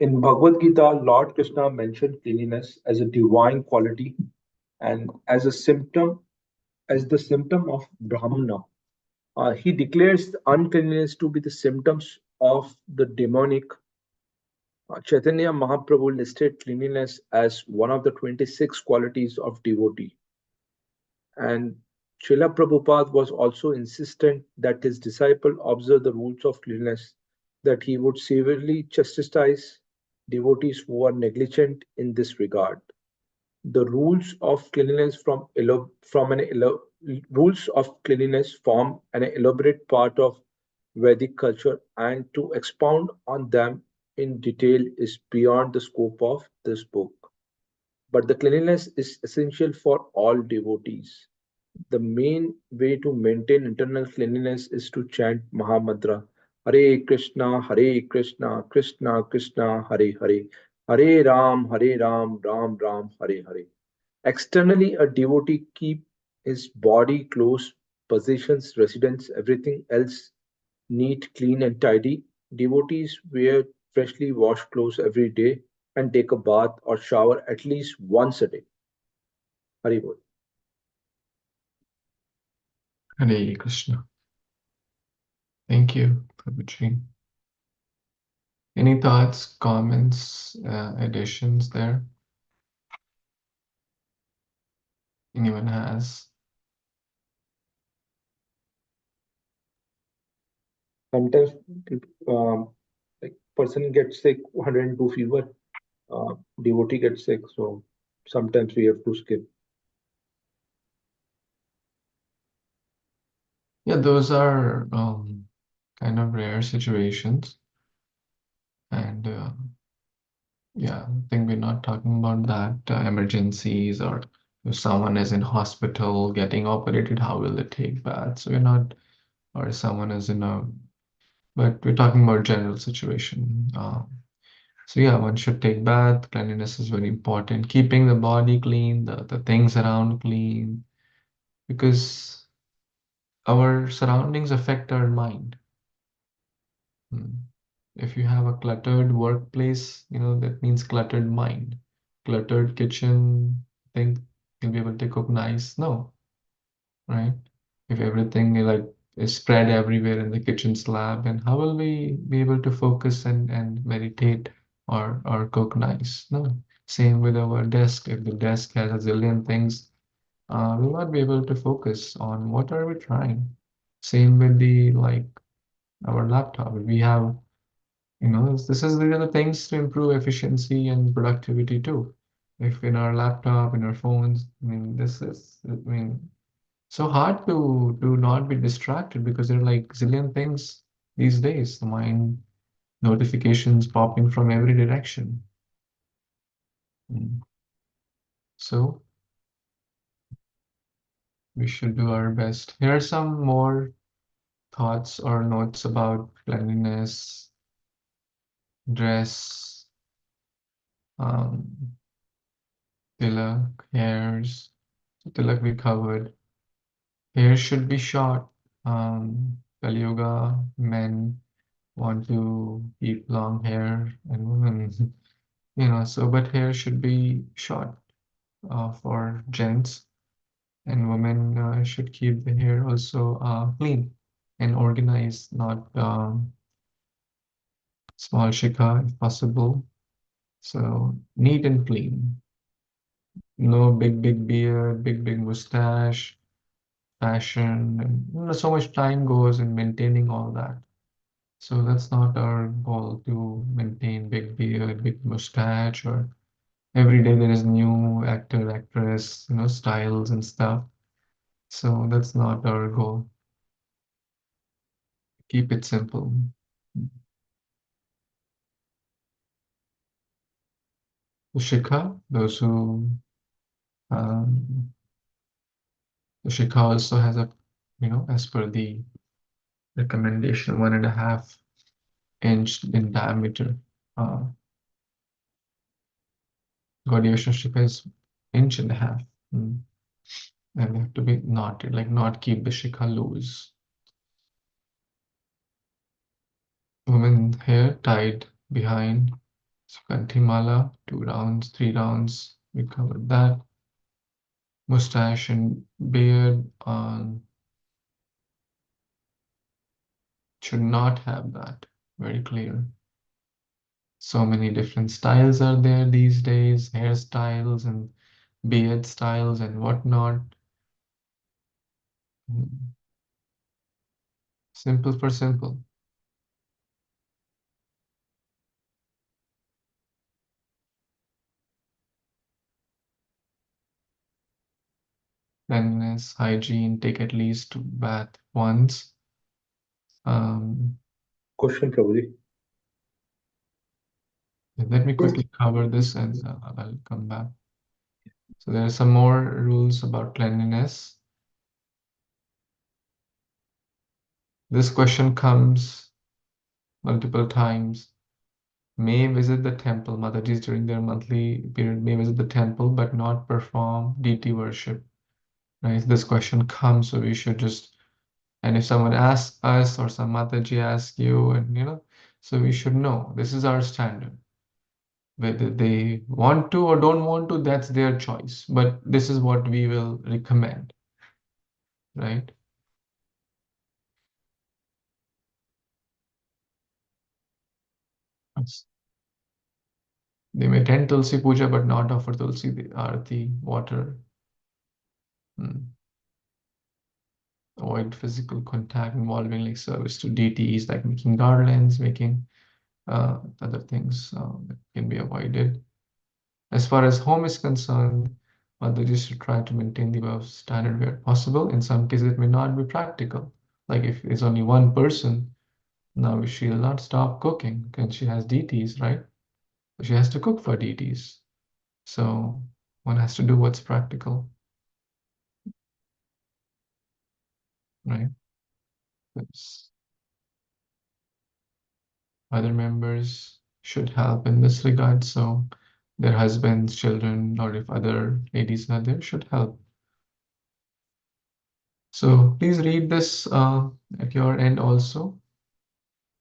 In Bhagavad Gita, Lord Krishna mentioned cleanliness as a divine quality and as the symptom of Brahmana. He declares uncleanliness to be the symptoms of the demonic. Chaitanya Mahaprabhu listed cleanliness as one of the 26 qualities of devotee. And Srila Prabhupada was also insistent that his disciple observe the rules of cleanliness, that he would severely chastise devotees who are negligent in this regard. The rules of cleanliness rules of cleanliness form an elaborate part of Vedic culture, and to expound on them in detail is beyond the scope of this book. But the cleanliness is essential for all devotees. The main way to maintain internal cleanliness is to chant Mahamantra Hare Krishna, Krishna Krishna, Hare Hare, Hare Ram, Ram Ram, Hare Hare. Externally, a devotee keep his body, clothes, possessions, residence, everything else neat, clean, and tidy. Devotees wear freshly washed clothes every day and take a bath or shower at least once a day. Haribol. Hare Krishna. Thank you, Prabhuji. Any thoughts, comments, additions there? Anyone has? Sometimes like person gets sick, 102 fever, devotee gets sick, so sometimes we have to skip. Yeah, those are kind of rare situations. And yeah, I think we're not talking about that emergencies or if someone is in hospital getting operated, how will they take bath? So we're not, or someone is in a, but we're talking about general situation. So yeah, one should take bath. Cleanliness is very important. Keeping the body clean, the things around clean, because our surroundings affect our mind. Hmm. If you have a cluttered workplace, that means cluttered mind. Cluttered kitchen, think you'll be able to cook nice? No, right? If everything is spread everywhere in the kitchen slab, and how will we be able to focus and meditate or cook nice? No. Same with our desk. If the desk has a zillion things, we'll not be able to focus on what are we trying. Same with the our laptop. If we have these are the things to improve efficiency and productivity too. If in our laptop, in our phones, so hard to not be distracted because there are like zillion things these days. The mind notifications popping from every direction. Mm. So we should do our best. Here are some more thoughts or notes about cleanliness, dress, um, tilak, hairs. So tilak we covered. Hair should be short. Kali Yuga, men want to keep long hair, and women, so but hair should be short for gents, and women should keep the hair also clean and organized, not small shikha if possible. So neat and clean. No big beard, big mustache, fashion, and so much time goes in maintaining all that. So that's not our goal to maintain big beard, big mustache, or every day there is new actor, actress, styles and stuff. So that's not our goal. Keep it simple. The shikha, um, the shikha also has a, as per the recommendation, 1.5 inch in diameter. Uh, Gaudiya shikha is inch and a half. Mm. And they have to be knotted, like not keep the shikha loose. Women hair tied behind. So Kanthimala, 2 rounds, 3 rounds. We covered that. Mustache and beard should not have that. Very clear. So many different styles are there these days, hairstyles and beard styles and whatnot. Simple for simple. Cleanliness, hygiene, take at least bath once. Question, Prabhuji. Let me quickly cover this and I'll come back. So there are some more rules about cleanliness. This question comes multiple times. May visit the temple. Matajis during their monthly period may visit the temple but not perform deity worship. Right? This question comes, so we should just, and if someone asks us or some Mataji asks you, and so we should know this is our standard. Whether they want to or don't want to, that's their choice. But this is what we will recommend, right? Yes. They may attend Tulsi Puja but not offer Tulsi Arati, water. Avoid physical contact involving like service to deities, like making garlands, making other things that can be avoided. As far as home is concerned, Madhuri should try to maintain the above standard where possible. In some cases, it may not be practical. Like if it's only one person, now she'll not stop cooking because she has deities, right? She has to cook for deities. So one has to do what's practical, right? Because other members should help in this regard. So their husbands, children, or if other ladies are there, should help. So please read this at your end also.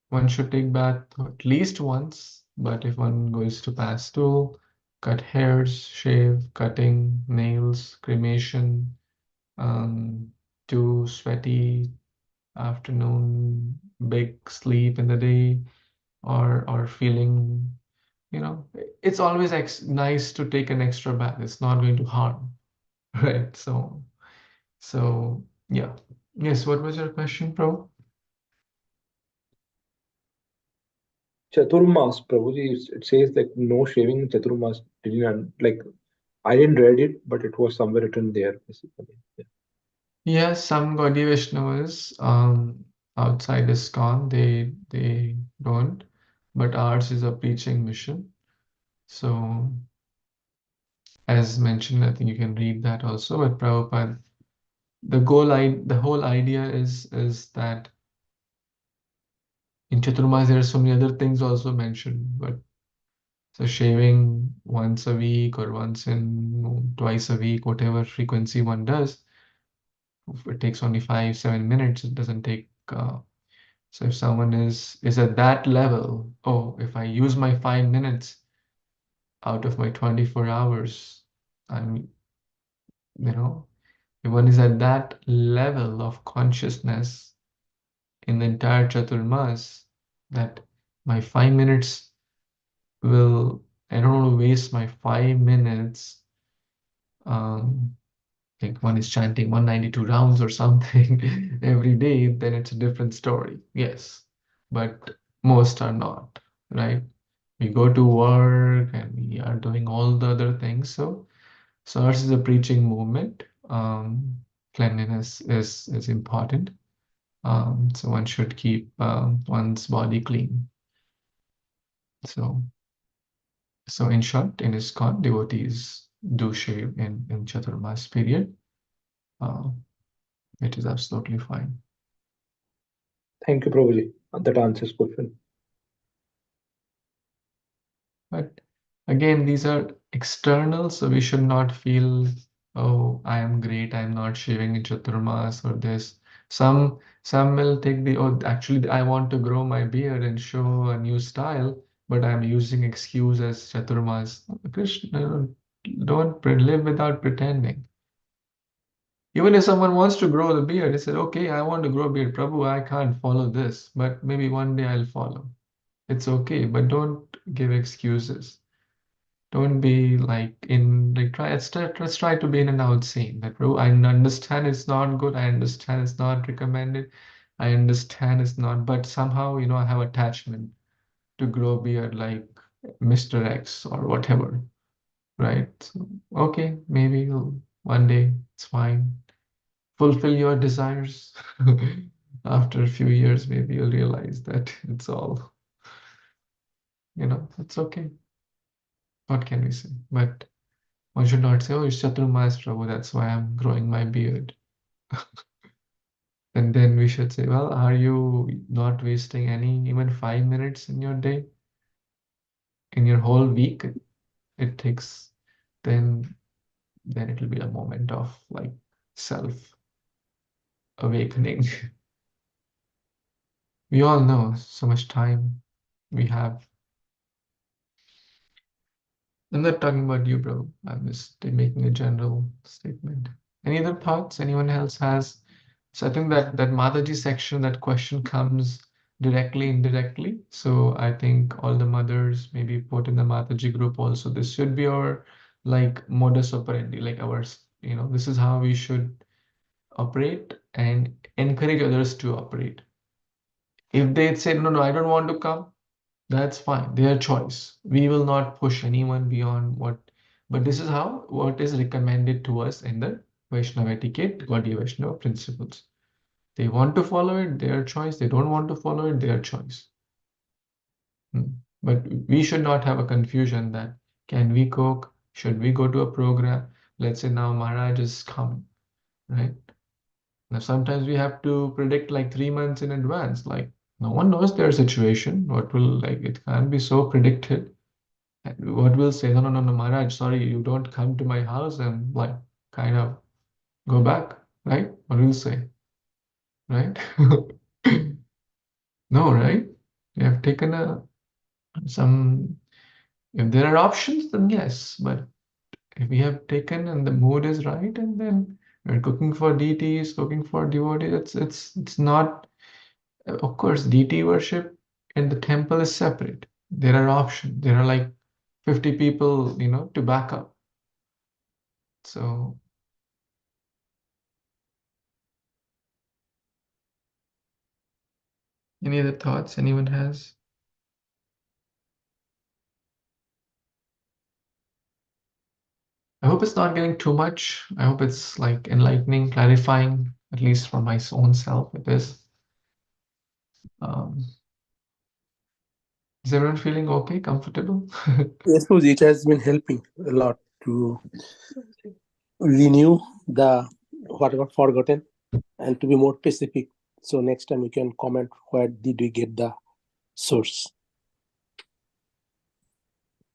One should take bath at least once, but if one goes to pastool, cut hairs, shave, cutting, nails, cremation, too sweaty afternoon, big sleep in the day, or feeling, it's always nice to take an extra bath. It's not going to harm, right? So yeah. Yes, what was your question, bro? Chaturmas, Prabhuji, it says like no shaving in Chaturmas. Like I didn't read it, but it was somewhere written there, basically. Yeah. Yes, some Gaudiya Vaishnavas outside Iskcon, they don't, but ours is a preaching mission. So as mentioned, I think you can read that also. But Prabhupada, the whole idea is that in Chaturmas there are so many other things also mentioned, but So shaving once a week or twice a week, whatever frequency one does, if it takes only 5-7 minutes. It doesn't take. So if someone is at that level, oh, if I use my 5 minutes out of my 24 hours, I'm, if one is at that level of consciousness in the entire Chaturmas, that my 5 minutes I don't want to waste my 5 minutes. Like one is chanting 192 rounds or something every day, then it's a different story. Yes, but most are not, right? We go to work and we are doing all the other things. So ours is a preaching movement. Cleanliness is important. So one should keep one's body clean. So in short, in Iskcon, devotees do shave in Chaturmas period. It is absolutely fine. Thank you, Prabhuji. That answers question. But again, these are external, so we should not feel, oh, I am great, I'm not shaving in Chaturmas or this. Some will take oh, actually, I want to grow my beard and show a new style, but I'm using excuse as Chaturmas. Krishna, don't live without pretending. Even if someone wants to grow the beard, they said, okay, I want to grow a beard. Prabhu, I can't follow this, but maybe one day I'll follow. It's okay, but don't give excuses. Don't be like let's try to be in and out scene. That, bro, I understand it's not good. I understand it's not recommended. I understand it's not, but somehow, I have attachment to grow beard like Mr. X or whatever, right? So, okay, maybe one day it's fine. Fulfill your desires. After a few years, maybe you'll realize that it's all, it's okay. What can we say? But one should not say, oh, it's Chaturmas Prabhu, that's why I'm growing my beard. And then we should say, well, are you not wasting even 5 minutes in your day? In your whole week, it takes, then it will be a moment of like self awakening. We all know so much time we have. I'm not talking about you, bro. I'm just making a general statement. Any other thoughts anyone else has? So I think that Mataji section, that question comes directly, indirectly. So I think all the mothers maybe put in the Mataji group also. This should be our like modus operandi, like ours. This is how we should operate and encourage others to operate. If they say, no, I don't want to come, that's fine, their choice. We will not push anyone beyond but this is what is recommended to us in the Vaishnava etiquette, Gaudiya Vaishnava principles. They want to follow it, their choice. They don't want to follow it, their choice. But we should not have a confusion that, can we cook? Should we go to a program? Let's say now Maharaj is coming, right? Now, sometimes we have to predict like 3 months in advance. Like, no one knows their situation. It can't be so predicted. And what will say, no, no, no, no, Maharaj, sorry, you don't come to my house and like kind of go back, right? What will say, right? No, right? You have taken if there are options, then yes. But if we have taken and the mood is right, and then we're cooking for deities, cooking for devotees, it's not. Of course, deity worship in the temple is separate. There are options. There are like 50 people, to back up. So, any other thoughts anyone has? I hope it's not getting too much. I hope it's like enlightening, clarifying, at least for my own self, it is. Is everyone feeling okay, comfortable? Yes, Prabhuji, it has been helping a lot to renew the what got forgotten and to be more specific. So next time we can comment where did we get the source.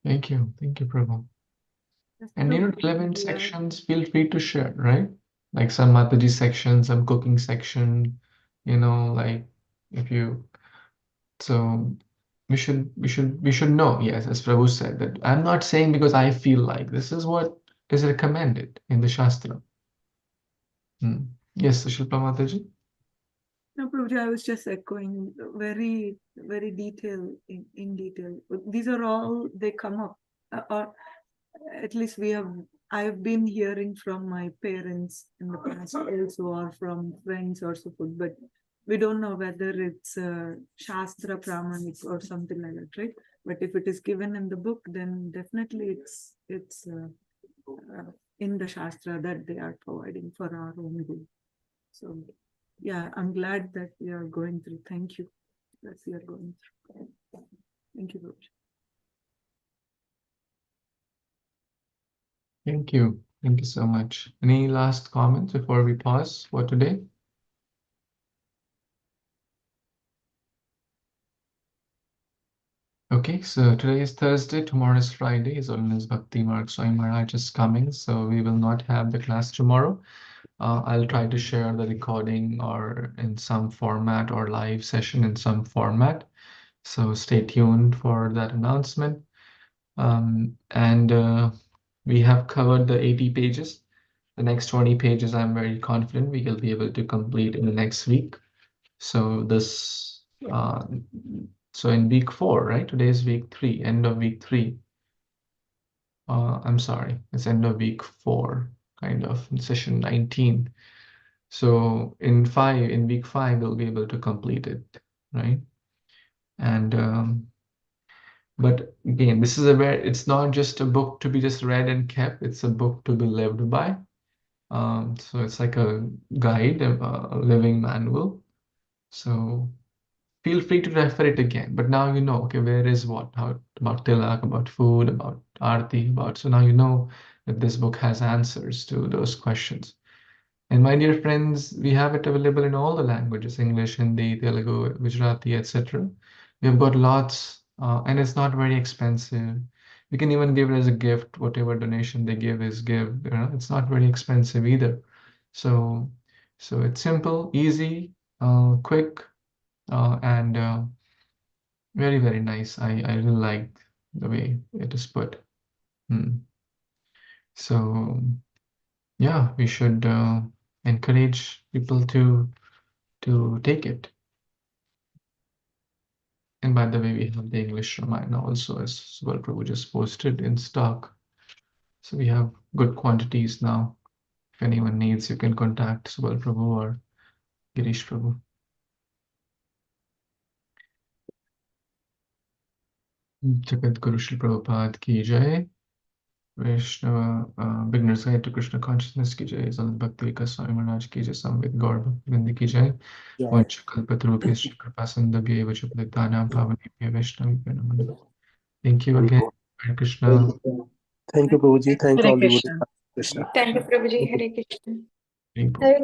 Thank you, Prabhu. Yes, And Prabhuji, relevant we are- sections, feel free to share, right? Like some Mataji section, some cooking section, like if you, so we should know, yes, as Prabhu said, that I'm not saying because I feel like this is what is recommended in the Shastra. Yes, Shilpa Mataji? No, Prabhuji, I was just echoing very, very in detail. These are all, they come up, or at least I have been hearing from my parents in the past also, or from friends or so forth, but we don't know whether it's Shastra Pramanik or something like that, right? But if it is given in the book, then definitely it's in the Shastra that they are providing for our own good. So yeah, I'm glad that we are going through. Thank you that we are going through. Thank you, Prabhuji. Thank you. Thank you so much. Any last comments before we pause for today? Okay, so today is Thursday, tomorrow is Friday. His Holiness Bhakti Marg Swami Maharaj is coming, so we will not have the class tomorrow. I'll try to share the recording or in some format or live session in some format. So stay tuned for that announcement. And we have covered the 80 pages. The next 20 pages, I'm very confident we will be able to complete in the next week. So so in week 4, right? Today is week 3, end of week 3. I'm sorry, it's end of week 4, kind of, in session 19. So in week 5, we'll be able to complete it, right? And but again, it's not just a book to be just read and kept, it's a book to be lived by. So it's like a guide, a living manual. So feel free to refer it again. But now you know, okay, where is what, how about tilak, about food, about arti, so now you know that this book has answers to those questions. And my dear friends, we have it available in all the languages, English, Hindi, Telugu, Gujarati, etc. We have got lots, and it's not very expensive. We can even give it as a gift. Whatever donation they give is give. It's not very expensive either. So it's simple, easy, quick, and very, very nice. I really like the way it is put. So yeah, we should encourage people to take it. And by the way, we have the English Ramayana also, as well. Prabhu just posted in stock. So we have good quantities now. If anyone needs, you can contact Subal Prabhu or Girish Prabhu. Jagat Guru Shri Prabhupada ki jai. Vaishnava Beginner's Guide to Krishna Consciousness ki jai. His Holiness Bhakti Tilaka Swami Maharaj ki jai. Samved Gaur Bhaktivinoda ki jai. Yeah. Vanchakalpatarubhyascha kripasindhabhyev च पतितानां पावनेभ्यो वैष्णवेभ्यो नमः. Thank you again. Hare Krishna. Thank you, Prabhuji. Thank Hare all the Krishna. Krishna. Thank you, Prabhuji. Hare Krishna. Hare Bol. Hare